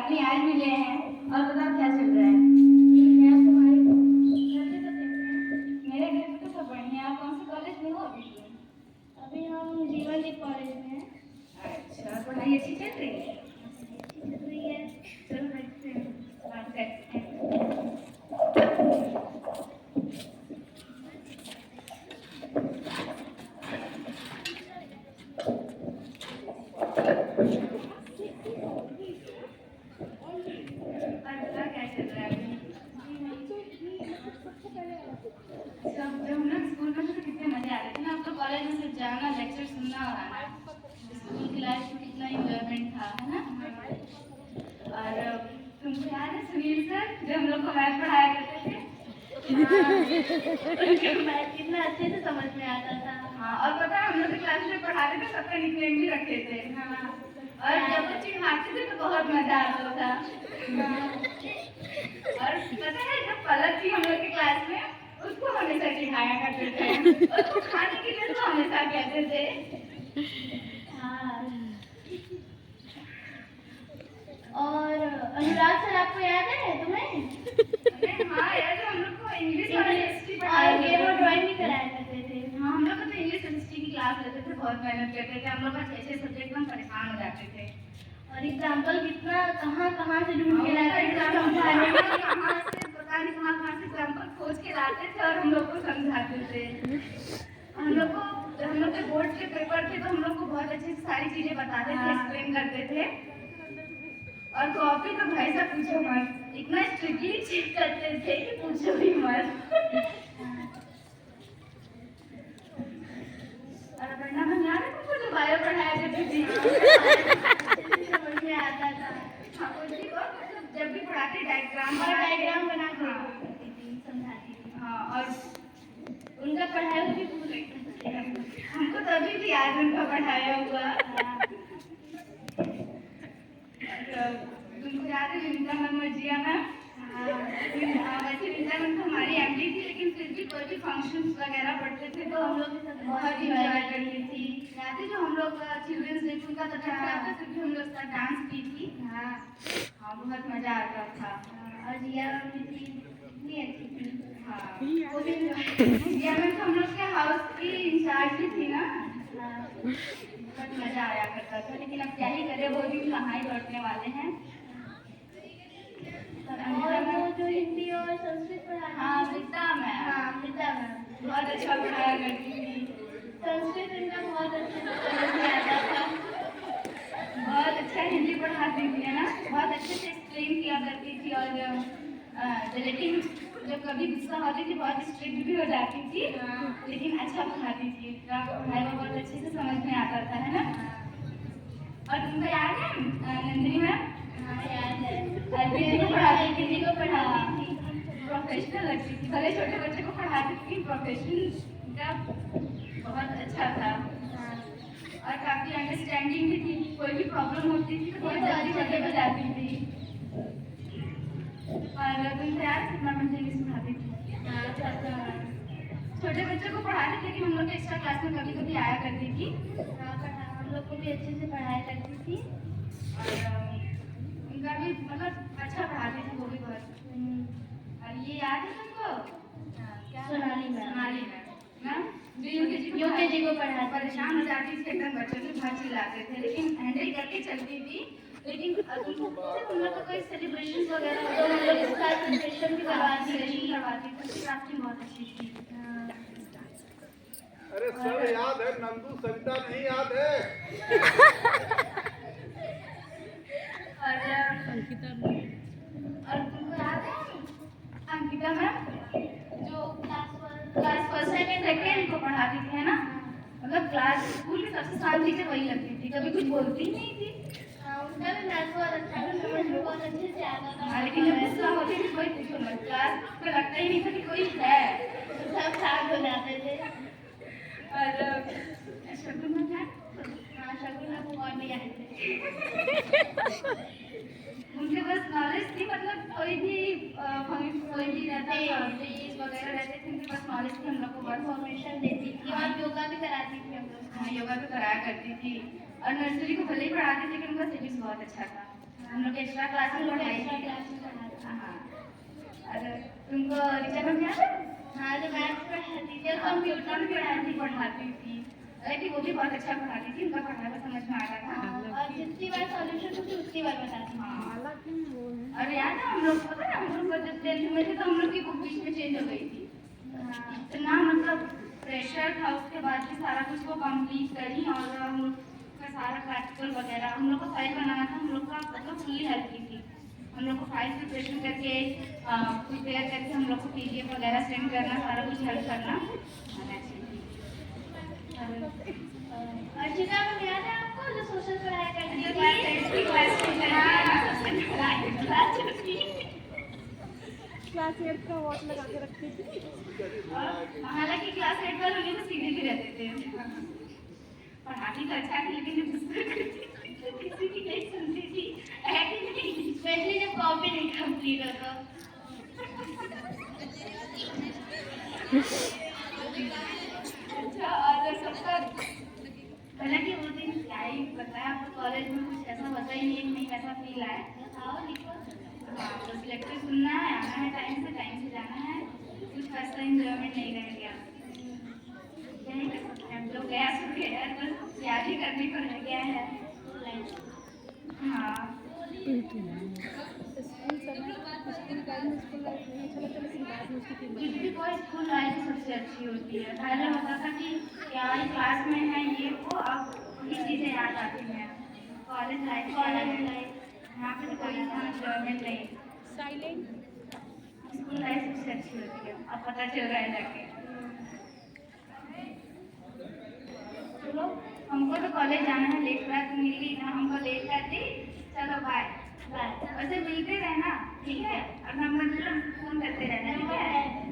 बात नहीं, आज मिले हैं। और बताओ क्या चल रहा है? मैं तुम्हारे घर पे तो कैसे हैं? मेरे घर पे तो सब बढ़िया। आप कौन से कॉलेज में हो अभी तुम? अभी हम जीवन जी कॉलेज में हैं। अच्छा, पढ़ाई अच्छी चल रही है? अच्छी चल रही है। चलो बैठते हैं, बात करते हैं। और बताओ क्या चल रहा है अभी? सब जब हम लोग स्कूल में थे तो कितने मजे आते थे ना। अब तो कॉलेज में सिर्फ जाना, लेक्चर सुनना और आना। स्कूल की लाइफ में कितना इंजॉयमेंट था, है ना? और तुमको याद है सुनील सर जो हम लोग को मैथ पढ़ाया करते थे? उनका मैथ कितना अच्छे से समझ में आता था। हाँ, और पता है हम लोग के क्लास में पढ़ाते थे, सबका निकनेम भी रखे थे। हाँ, और जब वो चिढ़ाते थे तो बहुत मजा आता था। और पता है जब पलक थी हम लोग के क्लास में, उसको हमेशा चिढ़ाया करते थे। उसको खाने के लिए तो हमेशा कहते थे। हाँ। और अनुराग सर आपको याद है तुम्हें? अरे हाँ यार, जो हम लोग को इंग्लिश और हिस्ट्री और पढ़ाया गेम और करते थे। ड्राइंग भी कराया करते थे। हाँ, हम लोग को तो इंग्लिश और हिस्ट्री की क्लास लेते थे, बहुत मेहनत करते थे। हम लोग का 6-6 सब्जेक्ट में हम परेशान हो जाते थे। और एग्जाम्पल कितना कहाँ से ढूंढ के लाते थे कहाँ समझाने में। से पता नहीं कहाँ से एग्जाम्पल खोज के लाते थे और हम लोग को समझाते थे। हम लोग को जब हम लोग के बोर्ड के पेपर थे तो हम लोग को बहुत अच्छे से सारी चीजें बताते थे, एक्सप्लेन करते थे। और कॉपी तो भाई साहब पूछो मत, इतना स्ट्रिक्टली चेक करते थे कि पूछो ही मत। और पढ़ना में याद है तुमको जो बायो पढ़ाया करती थी? समझ में आता था। हाँ, उसी को मतलब जब भी पढ़ाते डायग्राम और डायग्राम बना के हाँ, समझाती थी। हाँ, और उनका पढ़ाया हुआ भी भूल गई। हमको तो अभी भी याद है उनका पढ़ाया हुआ। और तुमको याद है विनीता मैम और जिया मैम? वैसे विनीता मैम तो हमारी एमडी थी, लेकिन फिर भी कोई भी फंक्शंस वगैरह पढ़ते थे तो हम लोग के साथ बहुत इंजॉय करती थी। याद है जो हम लोग चिल्ड्रंस डे उनका तो था, फिर भी हम लोग साथ डांस की थी। हाँ, बहुत मजा आता था। और जिया मैम भी थी, कितनी अच्छी थी। हाँ, वो भी जिया मैम तो हम लोग के हाउस की इंचार्ज भी थी ना। हाँ। बहुत मजा आया करता था, लेकिन अब क्या ही करें, वो दिन कहाँ ही लौटने वाले हैं। और वो जो हिंदी और संस्कृत पढ़ाती हाँ, अमृता मैम। हाँ, अमृता मैम बहुत अच्छा पढ़ाया करती थी। संस्कृत इनका बहुत अच्छे से समझ में आता था। बहुत अच्छा हिंदी पढ़ाती थी, है ना? बहुत अच्छे से एक्सप्लेन किया करती थी। और लेकिन जब कभी गुस्सा होती थी बहुत स्ट्रिक्ट भी हो जाती थी, लेकिन अच्छा पढ़ाती थी। पढ़ाई में बहुत अच्छे से समझ में आता था, है ना? और तुमको याद है नंदिनी मैम? हाँ, याद है। किसी को पढ़ाती थी, किसी को पढ़ाती थी। प्रोफेशनल लगती थी। भले छोटे बच्चे को पढ़ाती थी, प्रोफेशन का बहुत अच्छा था। और काफी अंडरस्टैंडिंग भी थी। कोई भी प्रॉब्लम होती थी तो बहुत जल्दी जल्दी बजाती थी। और तुमसे याद कितना मुझे इंग्लिश पढ़ाती थी? छोटे बच्चों को पढ़ाते थे, लेकिन हम लोग एक्स्ट्रा क्लास में कभी कभी आया करती थी। हम लोग को भी अच्छे से पढ़ाया करती थी। और उनका भी मतलब अच्छा पढ़ाती थी वो भी बहुत। और ये याद है तुमको? सोनाली मैम। सोनाली मैम जो यूकेजी को पढ़ाती थी। परेशान हो जाती थी, एकदम बच्चों के बहुत चिल्लाते थे, लेकिन हैंडल करके चलती थी। लेकिन तुम लोग को कोई सेलिब्रेशन वगैरह तो हम लोग इस साल सेलिब्रेशन भी करवाती थी, उसकी एक्टिंग बहुत अच्छी थी। अरे सब याद है, नंदू सविता नहीं याद है? और तुमको याद है अंकिता मैम जो क्लास फर्स्ट सेकेंड को पढ़ाती थी, है ना? मतलब क्लास स्कूल की सबसे शांत टीचर वही लगती थी, कभी कुछ बोलती ही नहीं थी। उनका भी मैथ बहुत अच्छा था, समझ में बहुत अच्छे से आता था। लेकिन जब गुस्सा होती थी कोई पूछो मत, क्लास में लगता ही नहीं था कि कोई है, सब शांत हो जाते थे। और शगुन मैम है? हाँ, शगुन मैम को और भी आए थे। उनके पास नॉलेज थी, मतलब कोई भी रहता था, डेज वगैरह रहते थे, उनके पास नॉलेज थी, हम लोग को बहुत इन्फॉर्मेशन देती थी और योगा भी कराती थी हम लोग। हाँ, योगा भी कराया करती थी। और नर्सरी को भले ही पढ़ाती थी, लेकिन उनका सिविक्स बहुत अच्छा था। हम लोग के एक्स्ट्रा क्लास में थोड़ा पढ़ाई एक्स्ट्रा की। क्लास में पढ़ाते हैं। हाँ, और तुमको ऋचा मैम याद है? हाँ, जो मैथ्स पढ़ाती थी और कंप्यूटर कंप्यूटर भी पढ़ाती थी, लेकिन वो भी बहुत अच्छा पढ़ाती थी, उनका पढ़ाना समझ में आता था। और जितनी बार सॉल्यूशन होती उतनी बार बताती थी। हाँ, और याद है हम लोग, पता है हम लोग जब 10th में थे तो हम लोग की बुक बीच में चेंज हो गई थी। हाँ, इतना मतलब प्रेशर था, उसके बाद भी सारा कुछ को कंप्लीट करी और हम लोग का सारा प्रैक्टिकल वगैरह हम लोग को फाइल बनाना था, हम लोग का मतलब फुल्ली हेल्प की थी। हम लोग को फाइल प्रिपरेशन करके प्रिपेयर करके हम लोग को PDF वगैरह सेंड करना, सारा कुछ हेल्प करना आना चाहिए। अर्चिता को याद है आपको जो सोशल पढ़ाई करती जो थी? क्लास 10 की क्लास 8 का वॉच लगा के रखती थी। हालांकि क्लास 8 वाले लोग तो सीधे भी रहते थे, पढ़ाती तो अच्छा थी लेकिन किसी की नहीं सुनती थी, है कि नहीं? स्पेशली जब कॉपी नहीं कंप्लीट हो तो। अच्छा, और सबका हालांकि वो दिन क्या ही बताया आपको, कॉलेज में कुछ ऐसा होता ही नहीं वैसा फील आया। बताओ, लिखो। हाँ, बस लेक्चर सुनना है, आना है टाइम से जाना है, कुछ वैसा इंजॉयमेंट नहीं रह गया। यही कर सकते हैं, जो गया सो गया, बस याद ही करने को रह गया है। हाँ, स्कूल समय स्कूल टाइम में स्कूल लाइफ नहीं अच्छा लगता, लेकिन बाद में उसकी कुछ कीमत भी कोई स्कूल लाइफ सबसे अच्छी होती है। पहले होता था कि क्या ही क्लास में है ये वो, अब ये चीज़ें याद आती हैं। कॉलेज लाइफ यहाँ पे तो कोई इंजॉयमेंट नहीं। साइलेंट। स्कूल लाइफ सबसे अच्छी होती है, अब पता चल रहा है जाके। चलो, हमको तो कॉलेज जाना है, लेट रात मिल गई ना, हमको लेट कर दी। चलो बाय बाय। वैसे मिलते रहना, ठीक है? और नंबर फोन करते रहना, ठीक है?